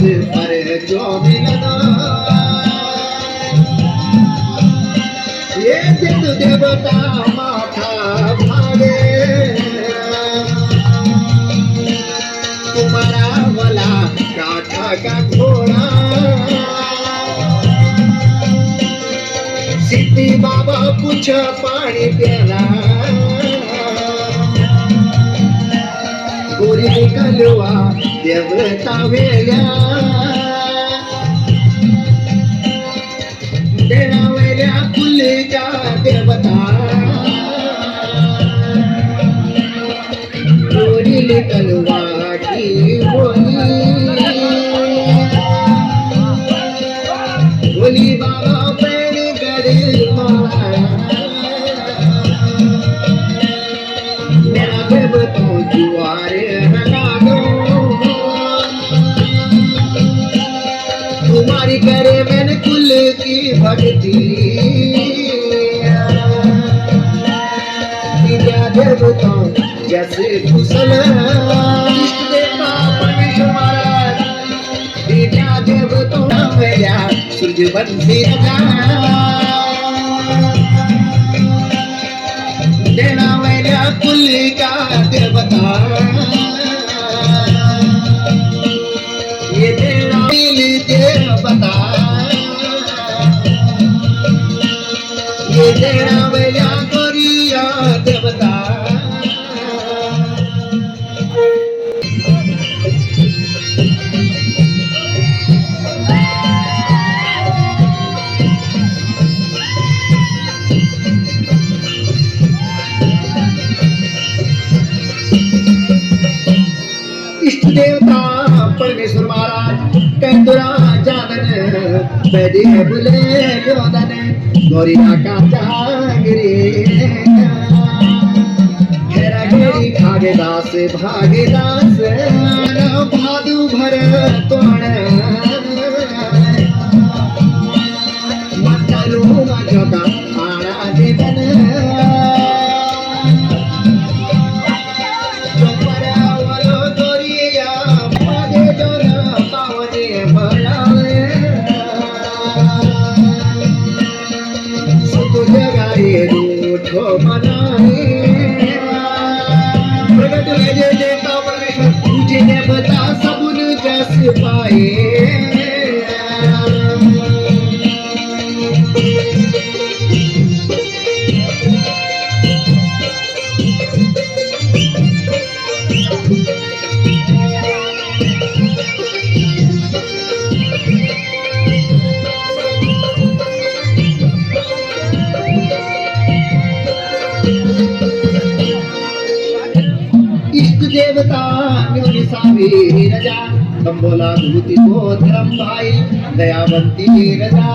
पर जो मिलना ये दिन देवता माथा भागे तुम्हारा वाला काठा का घोड़ा सिद्धि बाबा पूछ पानी प्याला गोरी निकलवा देवता वेल्या देना वेल्या कुलच्या देवता गोरी निकलवा की बोली बाबा पैर गरीब मेरा देव तो जुआरे हटा दो तुम्हारी करे मैंने कुल की भक्ति विद्या देव तो जैसे कुशल इष्ट देवता परमेश्वर महाराज विद्या देव तो मेरा सूर्य बंसी देना मेरा कुल का देवता ये देना देवता ये देना मेरा गोरिया देवता इष्ट देवता परमेश्वर महाराज कंदुरा जानन बैदी बुले योदन गौरी का जहांगीरे हेरा गेरी भागेदास भागेदास भादु भर तोण मंडलू मजोगा आना देवन तुझे बता सबुन जस पाए देवता न्यून सावी रजा बोला भूति गोत्रम भाई दयावंती रजा